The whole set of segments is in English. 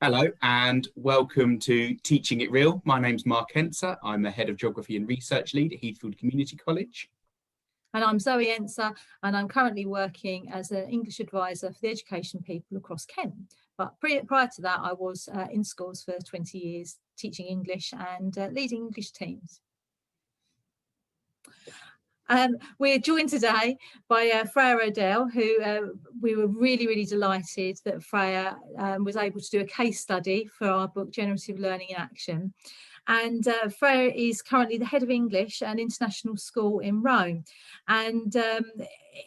Hello and welcome to Teaching It Real. My name's Mark Enser. I'm the Head of Geography and Research Lead at Heathfield Community College. And I'm Zoe Enser, and I'm currently working as an English advisor for the education people across Kent. But prior to that, I was in schools for 20 years, teaching English and leading English teams. We're joined today by Freya Odell, who we were really delighted that Freya was able to do a case study for our book, Generative Learning in Action. And Freya is currently the head of English at an international school in Rome. And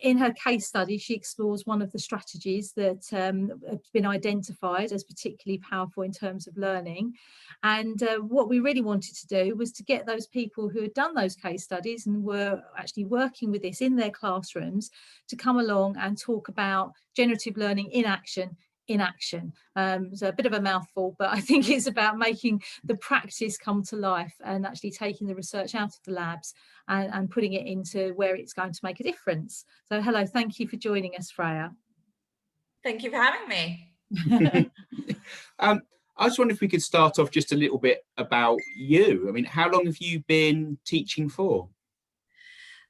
in her case study, she explores one of the strategies that have been identified as particularly powerful in terms of learning. And what we really wanted to do was to get those people who had done those case studies and were actually working with this in their classrooms to come along and talk about generative learning in action. So a bit of a mouthful, but I think it's about making the practice come to life and actually taking the research out of the labs and putting it into where it's going to make a difference. So hello, thank you for joining us, Freya. Thank you for having me. I just wonder if we could start off just a little bit about you. I mean, how long have you been teaching for?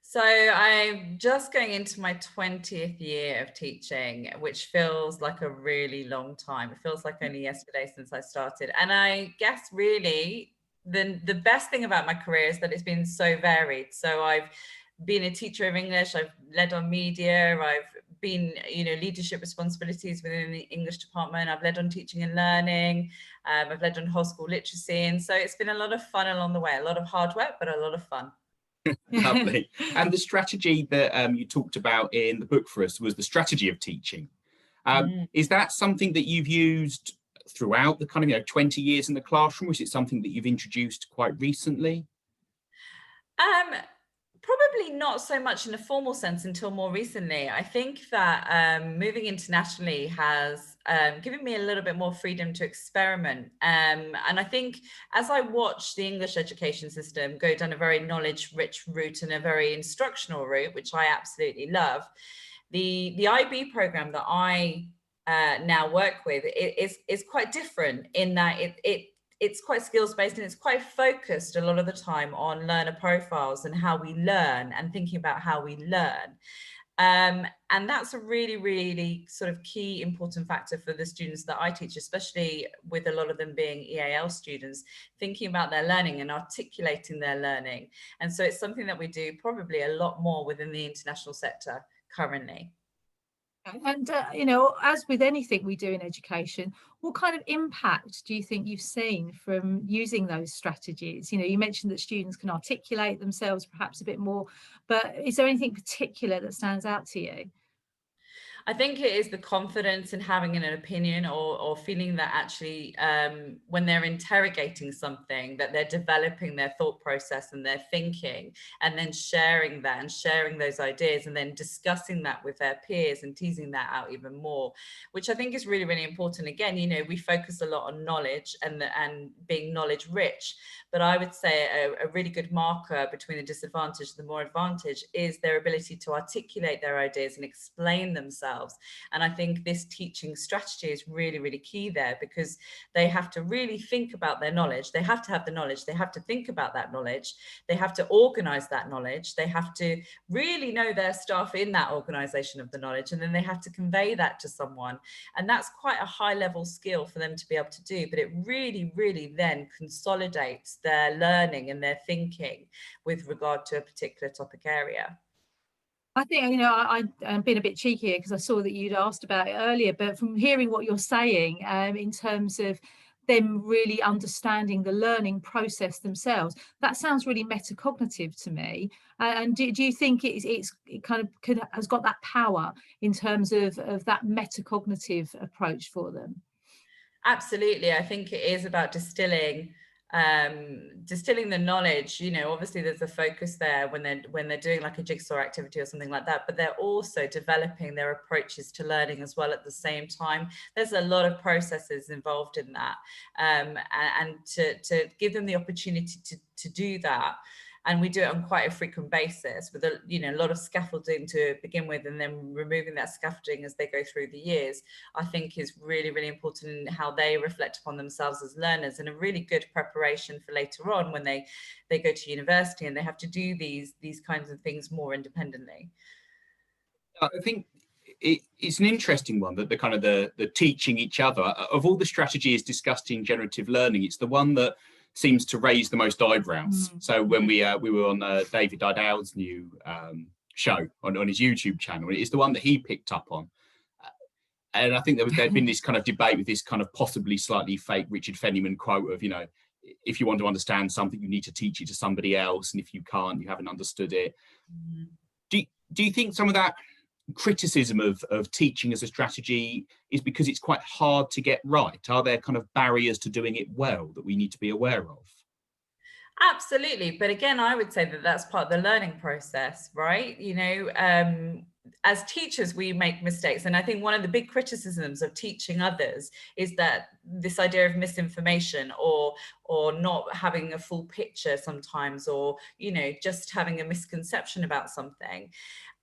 So I'm just going into my 20th year of teaching, which feels like a really long time. It feels like only yesterday since I started. And I guess really the best thing about my career is that it's been so varied. So I've been a teacher of English, I've led on media, I've been, leadership responsibilities within the English department, I've led on teaching and learning, I've led on whole school literacy. And so it's been a lot of fun along the way, a lot of hard work, but a lot of fun. Lovely. And the strategy that you talked about in the book for us was the strategy of teaching. Is that something that you've used throughout the kind of 20 years in the classroom, or is it something that you've introduced quite recently? Probably not so much in a formal sense until more recently. I think that moving internationally has given me a little bit more freedom to experiment. And I think as I watch the English education system go down a very knowledge-rich route and a very instructional route, which I absolutely love, the IB program that I now work with is quite different in that it's quite skills-based and it's quite focused a lot of the time on learner profiles and how we learn and thinking about how we learn. And that's a really sort of key important factor for the students that I teach, especially with a lot of them being EAL students, thinking about their learning and articulating their learning. And so it's something that we do probably a lot more within the international sector currently. And, as with anything we do in education, what kind of impact do you think you've seen from using those strategies? You mentioned that students can articulate themselves perhaps a bit more, but is there anything particular that stands out to you? I think it is the confidence in having an opinion or feeling that actually when they're interrogating something, that they're developing their thought process and their thinking, and then sharing that and sharing those ideas and then discussing that with their peers and teasing that out even more, which I think is really important. Again, we focus a lot on knowledge and being knowledge rich, but I would say a really good marker between the disadvantage and the more advantage is their ability to articulate their ideas and explain themselves. And I think this teaching strategy is really key there, because they have to really think about their knowledge. They have to have the knowledge. They have to think about that knowledge. They have to organize that knowledge. They have to really know their stuff in that organization of the knowledge. And then they have to convey that to someone. And that's quite a high level skill for them to be able to do. But it really then consolidates their learning and their thinking with regard to a particular topic area. I think, I'm being a bit cheeky here because I saw that you'd asked about it earlier, but from hearing what you're saying in terms of them really understanding the learning process themselves, that sounds really metacognitive to me. And do you think it kind of has got that power in terms of that metacognitive approach for them? Absolutely. I think it is about distilling the knowledge. Obviously there's a focus there when they're doing like a jigsaw activity or something like that, but they're also developing their approaches to learning as well at the same time. There's a lot of processes involved in that, and to give them the opportunity to do that and we do it on quite a frequent basis with a lot of scaffolding to begin with, and then removing that scaffolding as they go through the years, I think is really, really important in how they reflect upon themselves as learners, and a really good preparation for later on when they go to university and they have to do these kinds of things more independently. I think it's an interesting one, that the kind of the teaching each other, of all the strategies discussed in generative learning, it's the one that seems to raise the most eyebrows. So when we were on David Idell's new show on his YouTube channel, it's the one that he picked up on. And I think there'd been this kind of debate with this kind of possibly slightly fake Richard Feynman quote of, if you want to understand something, you need to teach it to somebody else, and if you can't, you haven't understood it. Do you think some of that criticism of teaching as a strategy is because it's quite hard to get right? Are there kind of barriers to doing it well that we need to be aware of? Absolutely. But again, I would say that that's part of the learning process, right? As teachers, we make mistakes. And I think one of the big criticisms of teaching others is that this idea of misinformation or not having a full picture sometimes, or, just having a misconception about something.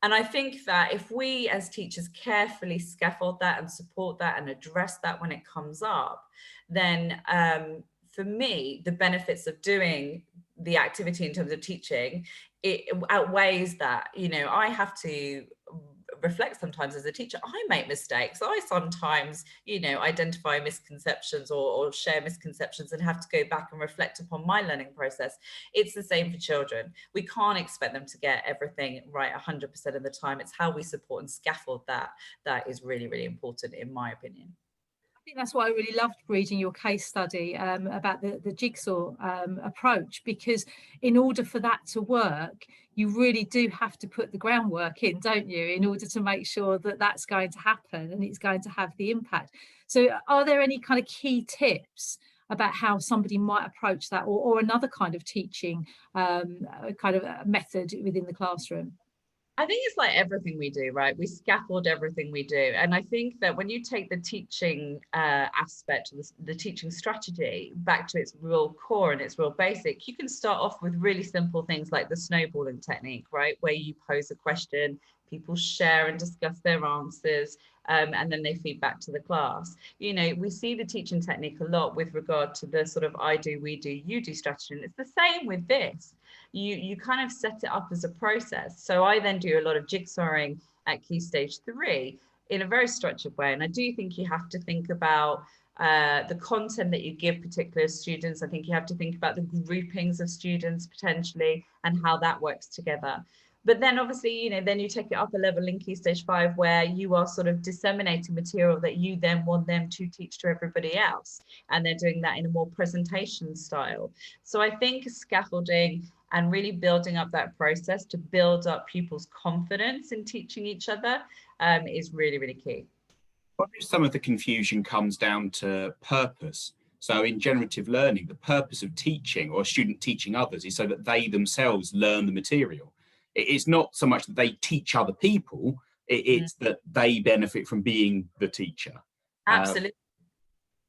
And I think that if we as teachers carefully scaffold that and support that and address that when it comes up, then for me, the benefits of doing the activity in terms of teaching, it outweighs that. I have to reflect sometimes as a teacher. I make mistakes. I sometimes, identify misconceptions or share misconceptions and have to go back and reflect upon my learning process. It's the same for children. We can't expect them to get everything right 100% of the time. It's how we support and scaffold that is really, really important, in my opinion. I think that's why I really loved reading your case study about the jigsaw approach, because in order for that to work, you really do have to put the groundwork in, don't you, in order to make sure that that's going to happen and it's going to have the impact. So are there any kind of key tips about how somebody might approach that, or another kind of teaching kind of method within the classroom? I think it's like everything we do, right? We scaffold everything we do. And I think that when you take the teaching aspect, the teaching strategy back to its real core and its real basic, you can start off with really simple things like the snowballing technique, right? Where you pose a question, people share and discuss their answers, and then they feed back to the class. We see the teaching technique a lot with regard to the sort of I do, we do, you do strategy. And it's the same with this. You kind of set it up as a process. So I then do a lot of jigsawing at Key Stage 3 in a very structured way. And I do think you have to think about the content that you give particular students. I think you have to think about the groupings of students potentially and how that works together. But then obviously, then you take it up a level in Key Stage 5 where you are sort of disseminating material that you then want them to teach to everybody else. And they're doing that in a more presentation style. So I think scaffolding and really building up that process to build up pupils' confidence in teaching each other is really, really key. What if some of the confusion comes down to purpose? So in generative learning, the purpose of teaching or a student teaching others is so that they themselves learn the material. It's not so much that they teach other people, it's that they benefit from being the teacher. Absolutely.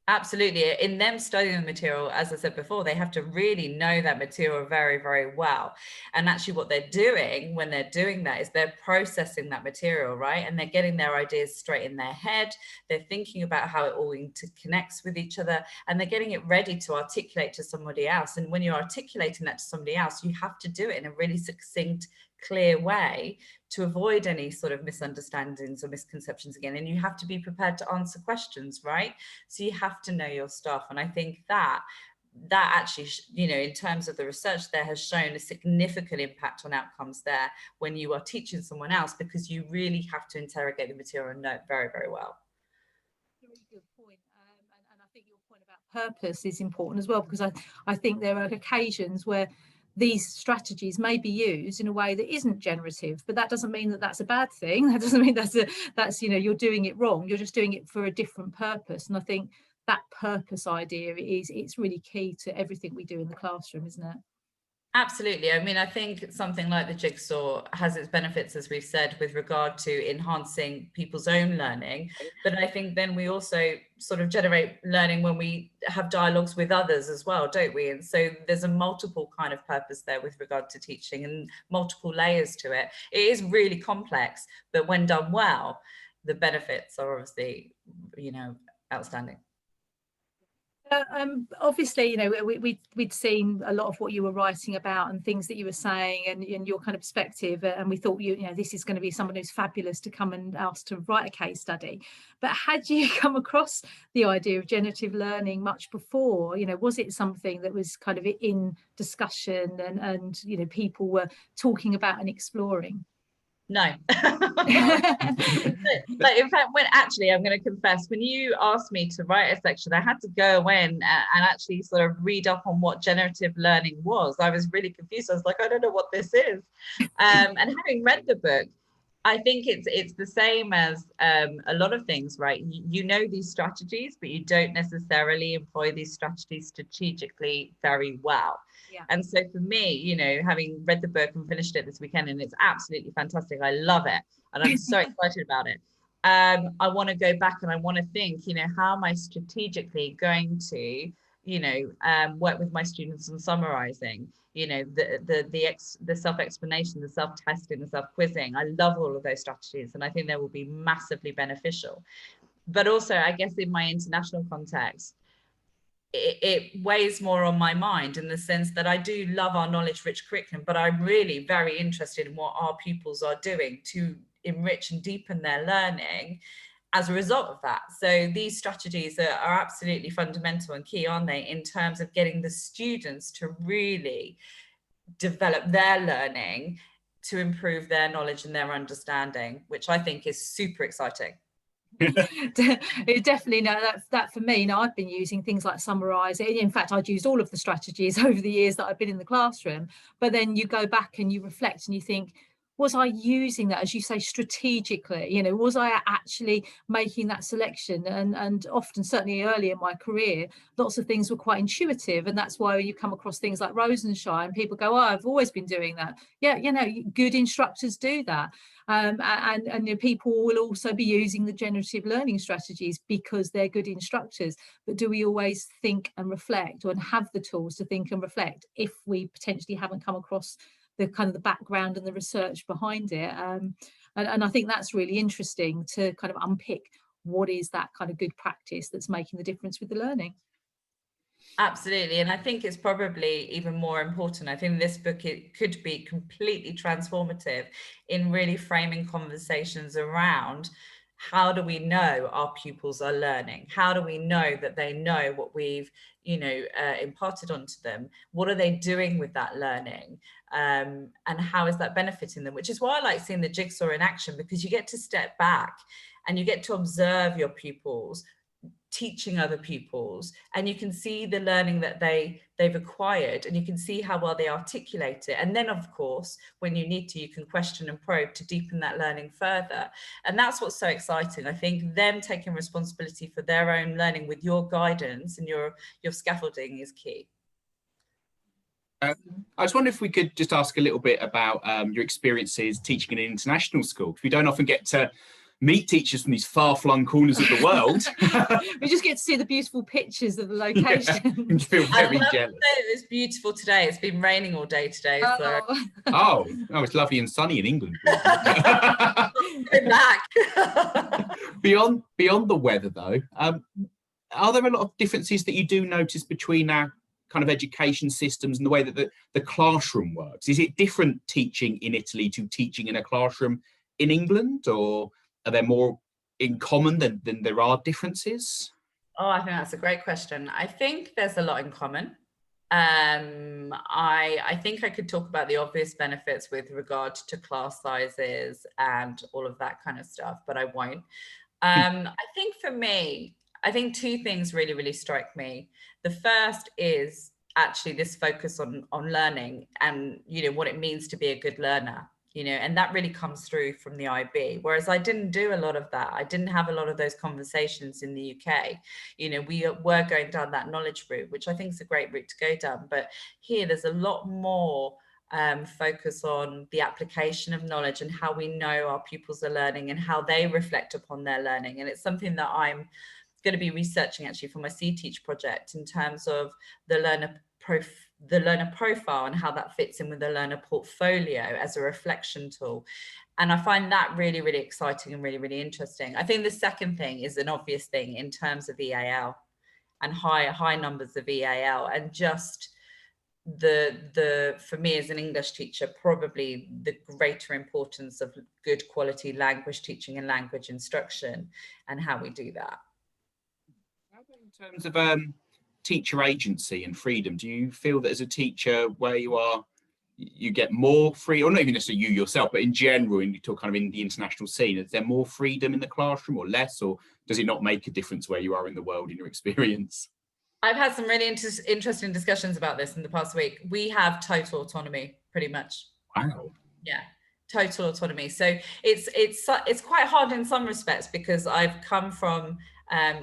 Absolutely. In them studying the material, as I said before, they have to really know that material very, very well. And actually what they're doing when they're doing that is they're processing that material, right? And they're getting their ideas straight in their head. They're thinking about how it all interconnects with each other, and they're getting it ready to articulate to somebody else. And when you're articulating that to somebody else, you have to do it in a really succinct, clear way to avoid any sort of misunderstandings or misconceptions again. And you have to be prepared to answer questions, right? So you have to know your stuff. And I think that actually, in terms of the research, there has shown a significant impact on outcomes there when you are teaching someone else, because you really have to interrogate the material and know it very, very well. A really good point. And I think your point about purpose is important as well, because I think there are occasions where these strategies may be used in a way that isn't generative, but that doesn't mean that that's a bad thing. That doesn't mean that's you're doing it wrong. You're just doing it for a different purpose. And I think that purpose idea it's really key to everything we do in the classroom, isn't it? Absolutely. I mean, I think something like the jigsaw has its benefits, as we've said, with regard to enhancing people's own learning. But I think then we also sort of generate learning when we have dialogues with others as well, don't we? And so there's a multiple kind of purpose there with regard to teaching and multiple layers to it. It is really complex, but when done well, the benefits are obviously, you know, outstanding. Obviously, you know, we'd seen a lot of what you were writing about and things that you were saying and your kind of perspective, and we thought, you know, this is going to be someone who's fabulous to come and ask to write a case study. But had you come across the idea of generative learning much before? You know, was it something that was kind of in discussion and you know, people were talking about and exploring? No. But in fact, when actually, I'm going to confess, when you asked me to write a section, I had to go away and actually sort of read up on what generative learning was. I was really confused. I was like, I don't know what this is. And having read the book, I think it's the same as a lot of things, right? You know these strategies, but you don't necessarily employ these strategies strategically very well. Yeah. And so for me, you know, having read the book and finished it this weekend, and it's absolutely fantastic. I love it. And I'm so excited about it. I want to go back and I want to think, you know, how am I strategically going to, you know, work with my students on summarizing, you know, the self-explanation, the self-testing, the self-quizzing. I love all of those strategies, and I think they will be massively beneficial. But also, I guess in my international context, it weighs more on my mind in the sense that I do love our knowledge-rich curriculum, but I'm really very interested in what our pupils are doing to enrich and deepen their learning as a result of that. So these strategies are absolutely fundamental and key, aren't they, in terms of getting the students to really develop their learning to improve their knowledge and their understanding, which I think is super exciting. Definitely. No, that for me, now I've been using things like summarize. In fact, I'd used all of the strategies over the years that I've been in the classroom, but then you go back and you reflect and you think, was I using that, as you say, strategically? You know, was I actually making that selection? And often, certainly early in my career, lots of things were quite intuitive, and that's why you come across things like Rosenshire and people go, oh, I've always been doing that. Yeah, you know, good instructors do that. And you know, people will also be using the generative learning strategies because they're good instructors. But do we always think and reflect, or have the tools to think and reflect, if we potentially haven't come across the kind of the background and the research behind it? And I think that's really interesting to kind of unpick what is that kind of good practice that's making the difference with the learning. Absolutely. And I think it's probably even more important. I think this book, it could be completely transformative in really framing conversations around how do we know our pupils are learning? How do we know that they know what we've, you know, imparted onto them? What are they doing with that learning? And how is that benefiting them? Which is why I like seeing the jigsaw in action, because you get to step back and you get to observe your pupils teaching other pupils, and you can see the learning that they've acquired, and you can see how well they articulate it. And then, of course, when you need to, you can question and probe to deepen that learning further. And that's what's so exciting. I think them taking responsibility for their own learning with your guidance and your scaffolding is key. I just wonder if we could just ask a little bit about your experiences teaching in an international school, because we don't often get to meet teachers from these far-flung corners of the world. We just get to see the beautiful pictures of the location. Yeah, you feel very jealous. It was beautiful today. It's been raining all day today. So. Oh, it's lovely and sunny in England. Back. Beyond the weather, though, are there a lot of differences that you do notice between our kind of education systems and the way that the classroom works? Is it different teaching in Italy to teaching in a classroom in England, or are there more in common than there are differences? Oh, I think that's a great question. I think there's a lot in common. I think I could talk about the obvious benefits with regard to class sizes and all of that kind of stuff, but I won't. I think for me, I think two things really, really strike me. The first is actually this focus on learning and, you know, what it means to be a good learner. you know, and that really comes through from the IB, whereas I didn't do a lot of that. I didn't have a lot of those conversations in the UK. You know, we were going down that knowledge route, which I think is a great route to go down, but here there's a lot more focus on the application of knowledge and how we know our pupils are learning and how they reflect upon their learning. And it's something that I'm going to be researching actually for my C-Teach project, in terms of the learner profile and how that fits in with the learner portfolio as a reflection tool. And I find that really, really exciting and really, really interesting. I think the second thing is an obvious thing in terms of EAL and high numbers of EAL, and just the for me as an English teacher, probably the greater importance of good quality language teaching and language instruction, and how we do that. How about in terms of teacher agency and freedom? Do you feel that as a teacher, where you are, you get more free, or not even necessarily you yourself, but in general, and you talk kind of in the international scene, is there more freedom in the classroom or less, or does it not make a difference where you are in the world in your experience? I've had some really interesting discussions about this in the past week. We have total autonomy, pretty much. Wow. Yeah, total autonomy. So it's quite hard in some respects, because I've come from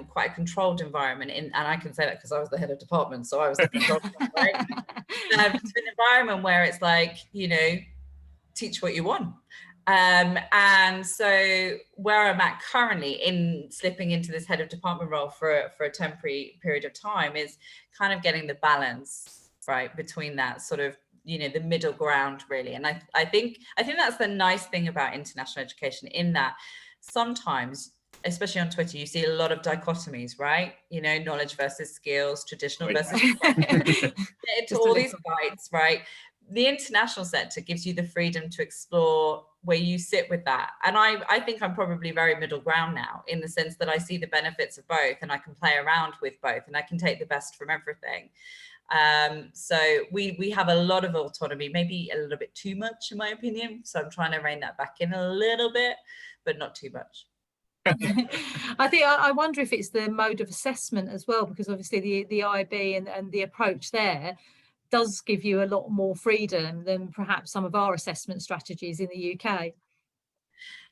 quite a controlled environment, and I can say that because I was the head of department, so I was the controlled right? To an environment where it's like, you know, teach what you want. And so where I'm at currently, in slipping into this head of department role for a temporary period of time, is kind of getting the balance right between that sort of, you know, the middle ground really. And I think that's the nice thing about international education, in that sometimes, especially on Twitter, you see a lot of dichotomies, right? You know, knowledge versus skills, traditional versus to all these fights, right? The international sector gives you the freedom to explore where you sit with that. And I think I'm probably very middle ground now, in the sense that I see the benefits of both, and I can play around with both, and I can take the best from everything. So we have a lot of autonomy, maybe a little bit too much in my opinion. So I'm trying to rein that back in a little bit, but not too much. I wonder if it's the mode of assessment as well, because obviously the IB and the approach there does give you a lot more freedom than perhaps some of our assessment strategies in the UK.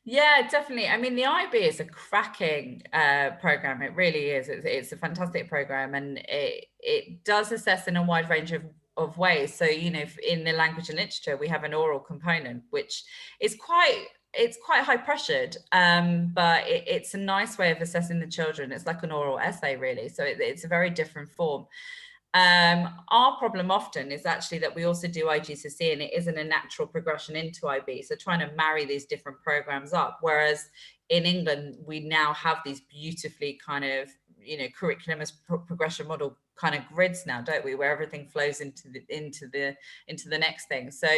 Yeah, definitely. I mean, the IB is a cracking program. It really is. It's a fantastic program, and it does assess in a wide range of ways. So, you know, in the language and literature, we have an oral component, which is quite high pressured, but it's a nice way of assessing the children. It's like an oral essay, really. So it's a very different form. Our problem often is actually that we also do IGCSE, and it isn't a natural progression into IB. So trying to marry these different programs up, whereas in England, we now have these beautifully kind of, you know, curriculum as progression model kind of grids now, don't we, where everything flows into the next thing. So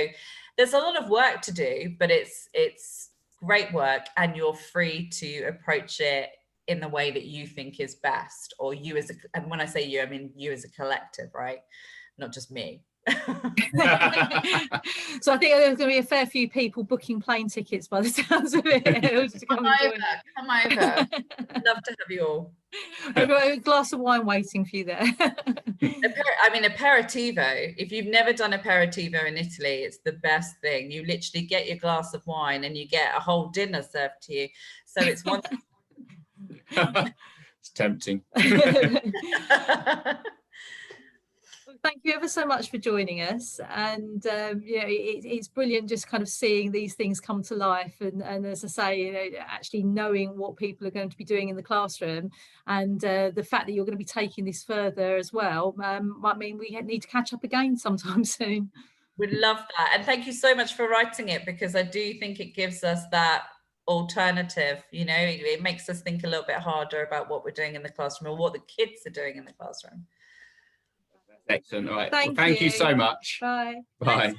there's a lot of work to do, but it's great work, and you're free to approach it in the way that you think is best, or you as and when I say you, I mean you as a collective, right? Not just me. So I think there's going to be a fair few people booking plane tickets by the sounds of it. Come over. I'd love to have you all. I've got a glass of wine waiting for you there. I mean, aperitivo. If you've never done aperitivo in Italy, it's the best thing. You literally get your glass of wine and you get a whole dinner served to you. So it's one. It's tempting. Thank you ever so much for joining us, and yeah, it's brilliant just kind of seeing these things come to life, and as I say, you know, actually knowing what people are going to be doing in the classroom, and the fact that you're going to be taking this further as well. I mean, we need to catch up again sometime soon. We'd love that, and thank you so much for writing it, because I do think it gives us that alternative. You know, it makes us think a little bit harder about what we're doing in the classroom, or what the kids are doing in the classroom. Excellent. All right. Thank you so much. Bye. Bye.